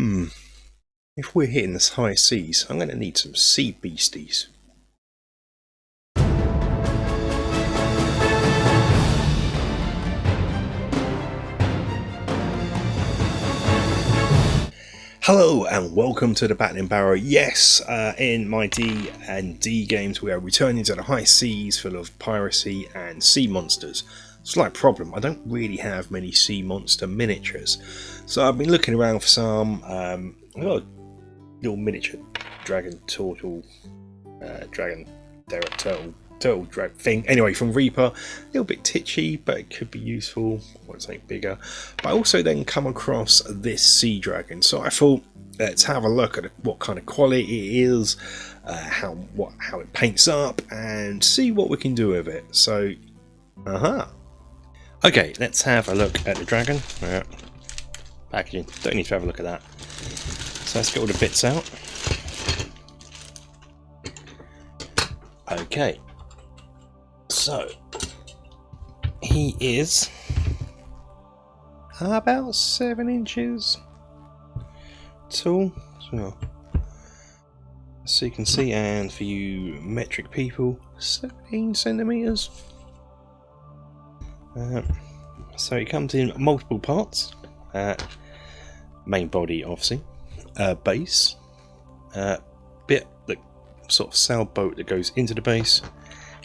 If we're hitting the high seas, I'm going to need some sea beasties. Hello and welcome to the Battling Barrow. Yes, in my D&D games we are returning to the high seas full of piracy and sea monsters. Slight problem, I don't really have many sea monster miniatures, so I've been looking around for some. I've got a little miniature dragon turtle, dragon derek turtle drag thing. Anyway, from Reaper, a little bit titchy, but it could be useful. I want to say bigger. But I also then come across this sea dragon, so I thought let's have a look at what kind of quality it is, how it paints up, and see what we can do with it. So, okay, let's have a look at the dragon. Packaging. Don't need to have a look at that. So let's get all the bits out. Okay. So, he is about 7 inches tall, so you can see, and for you metric people, 17 centimeters. So it comes in multiple parts. Main body, obviously, base, bit that sort of sailboat that goes into the base,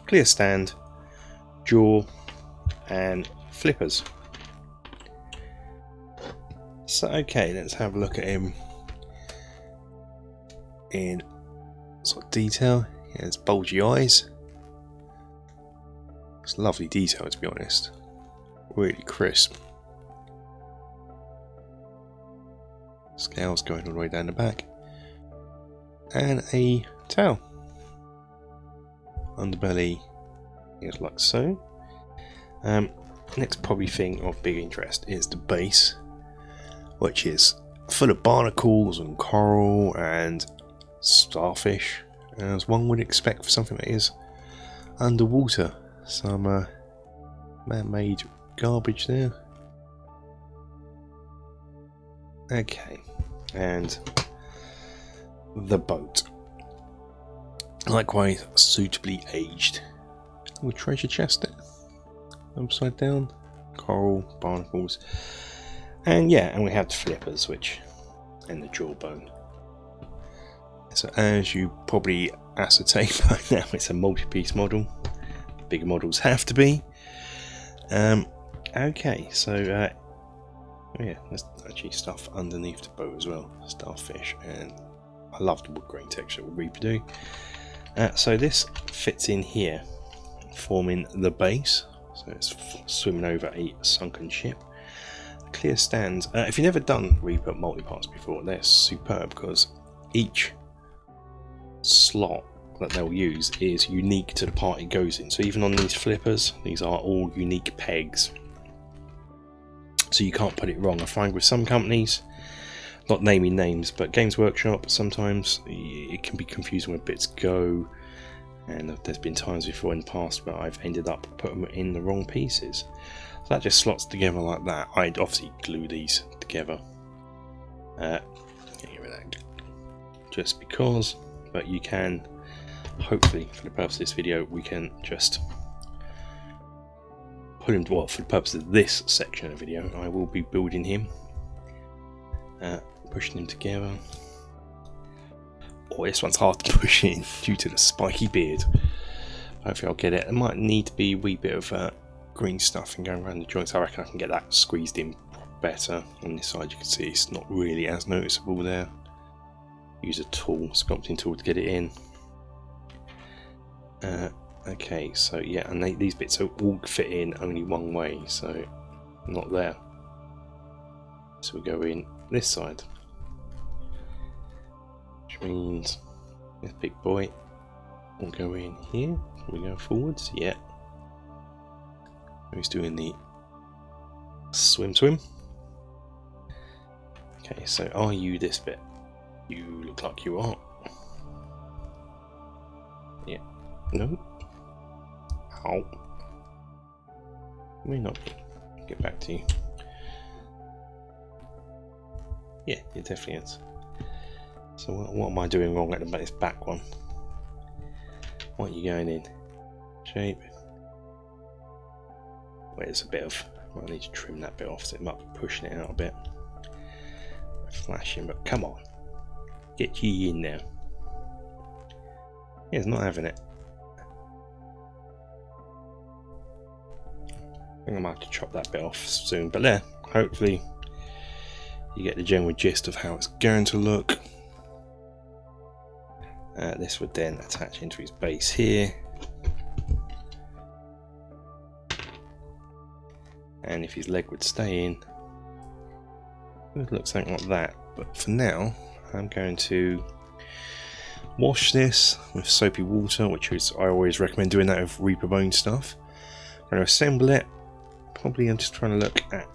clear stand, jaw, and flippers. So okay, let's have a look at him in sort of detail. He has bulgy eyes. It's lovely detail, to be honest. Really crisp. Scales going all the way down the back. And a tail. Underbelly is like so. Next probably thing of big interest is the base, which is full of barnacles and coral and starfish, as one would expect for something that is underwater. Some man-made garbage there. Okay, and the boat, likewise suitably aged. We'll treasure chest it upside down, coral, barnacles, and yeah, and we have the flippers, and the jawbone. So as you probably ascertain by now, it's a multi-piece model. Bigger models have to be. Okay, so yeah, there's actually stuff underneath the boat as well, starfish, and I love the wood grain texture that Reaper do. So this fits in here, forming the base. So it's swimming over a sunken ship. Clear stands. If you've never done Reaper multi-parts before, they're superb because each slot that they'll use is unique to the part it goes in. So even on these flippers, these are all unique pegs. So you can't put it wrong. I find with some companies, not naming names, but Games Workshop, sometimes it can be confusing where bits go. And there's been times before in the past where I've ended up putting them in the wrong pieces. So that just slots together like that. I'd obviously glue these together. Just because, but you can, hopefully for the purpose of this video, we can just put him, well, for the purpose of this section of the video, I will be building him, pushing him together. Oh, this one's hard to push in due to the spiky beard. Hopefully I'll get it. It might need to be a wee bit of green stuff and going around the joints. I reckon I can get that squeezed in better. On this side you can see it's not really as noticeable there. Use a tool, sculpting tool to get it in. Okay, so yeah, and these bits are all fit in only one way, so not there. So we go in this side. Which means this big boy will go in here. We go forwards, yeah. He's doing the swim. Okay, so are you this bit? You look like you are. Yeah. No. Ow. May not be. Get back to you. Yeah, it definitely is. So what am I doing wrong at this back one? What are you going in? Shape. Wait, there's a bit of... I need to trim that bit off, so it might be pushing it out a bit. Flashing, but come on. Get you in there. Yeah, it's not having it. I think I might have to chop that bit off soon, but there, hopefully you get the general gist of how it's going to look. This would then attach into his base here. And if his leg would stay in, it would look something like that. But for now, I'm going to wash this with soapy water, which is, I always recommend doing that with Reaper bone stuff. I'm going to assemble it. Probably I'm just trying to look at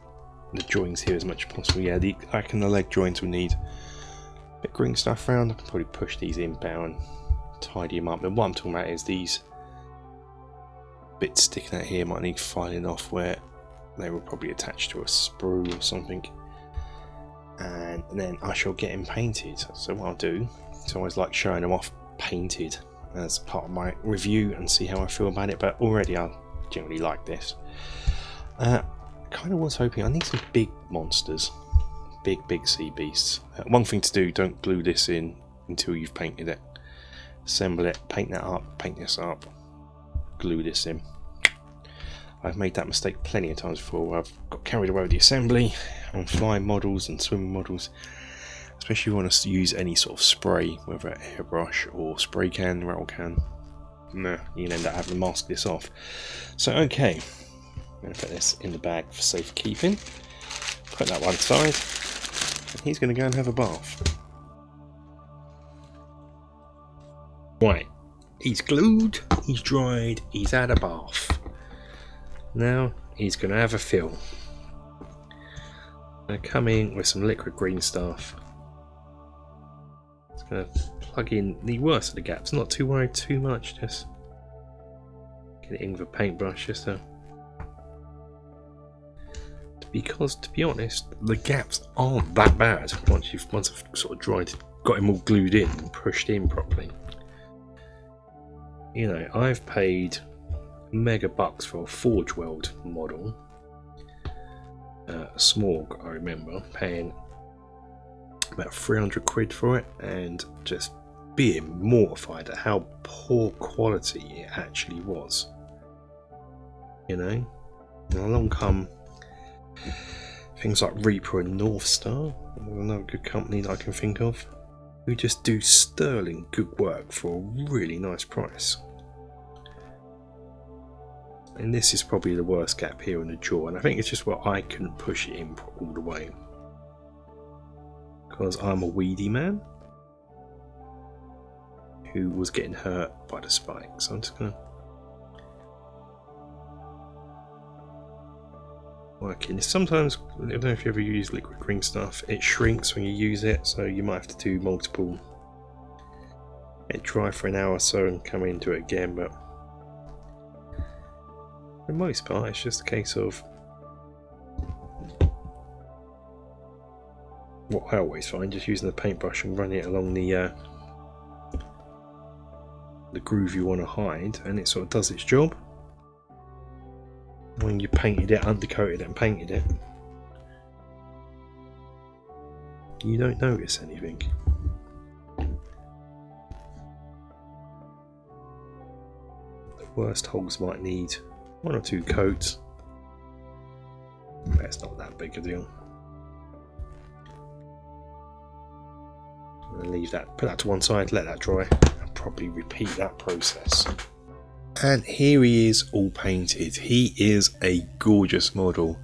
the joints here as much as possible. Yeah, I reckon the leg joints will need a bit of green stuff around. I can probably push these in better and tidy them up. And what I'm talking about is these bits sticking out here might need filing off where they will probably attach to a sprue or something. And then I shall get him painted. So what I'll do, it's always like showing them off painted as part of my review and see how I feel about it. But already I generally like this. Kind of was hoping I need some big monsters, big sea beasts. One thing to do: don't glue this in until you've painted it. Assemble it, paint that up, paint this up, glue this in. I've made that mistake plenty of times before. I've got carried away with the assembly on flying models and swimming models, especially if you want to use any sort of spray, whether airbrush or spray can, rattle can. No, you can end up having to mask this off. So okay. I'm going to put this in the bag for safekeeping. Put that one aside. And he's going to go and have a bath. Right. He's glued, he's dried, he's had a bath. Now he's going to have a fill. I'm going to come in with some liquid green stuff. It's going to plug in the worst of the gaps. Not too worried too much. Just get it in with a paintbrush just to... Because to be honest, the gaps aren't that bad once I've sort of got him all glued in and pushed in properly. You know, I've paid mega bucks for a Forge World model. Smorg, I remember paying about 300 quid for it and just being mortified at how poor quality it actually was. You know, and along come things like Reaper and North Star, another good company that I can think of, who just do sterling good work for a really nice price. And this is probably the worst gap here in the jaw, and I think it's just where I couldn't push it in all the way. Because I'm a weedy man who was getting hurt by the spike. So I'm just going to working. Sometimes, I don't know if you ever use liquid green stuff, it shrinks when you use it, so you might have to do multiple. Let it dry for an hour or so and come into it again, but for the most part it's just a case of what I always find, just using the paintbrush and running it along the groove you want to hide, and it sort of does its job. When you painted it, undercoated it and painted it, you don't notice anything. The worst hogs might need 1 or 2 coats. That's not that big a deal. I'm going to leave that, put that to one side, let that dry, and probably repeat that process. And here he is, all painted. He is a gorgeous model.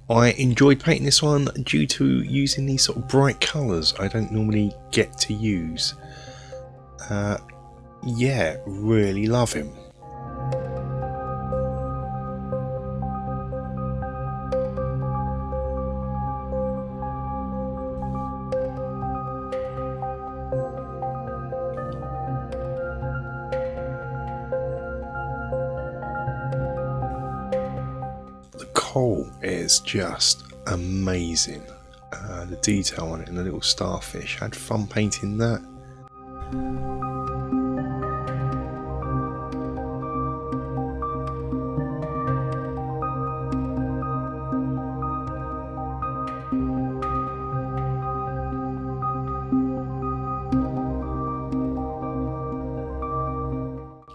I enjoyed painting this one due to using these sort of bright colours I don't normally get to use. Yeah, really love him. Coal is just amazing. the detail on it and the little starfish. I had fun painting that.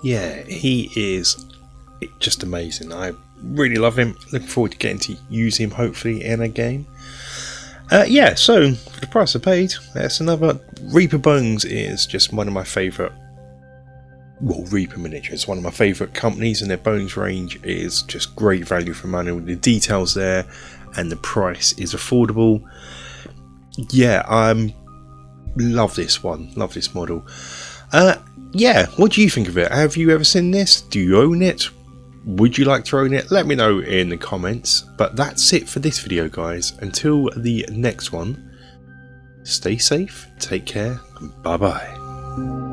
Yeah, he is just amazing. I really love him. Looking forward to getting to use him hopefully in a game. Yeah, so for the price I paid, that's another. Reaper Bones is just one of my favourite. Well, Reaper Miniatures is one of my favourite companies, and their Bones range is just great value for money. With the details there, and the price is affordable. Yeah, love this one. Love this model. Yeah, what do you think of it? Have you ever seen this? Do you own it? Would you like to own it? Let me know in the comments. But that's it for this video, guys. Until the next one, stay safe, take care, and bye bye.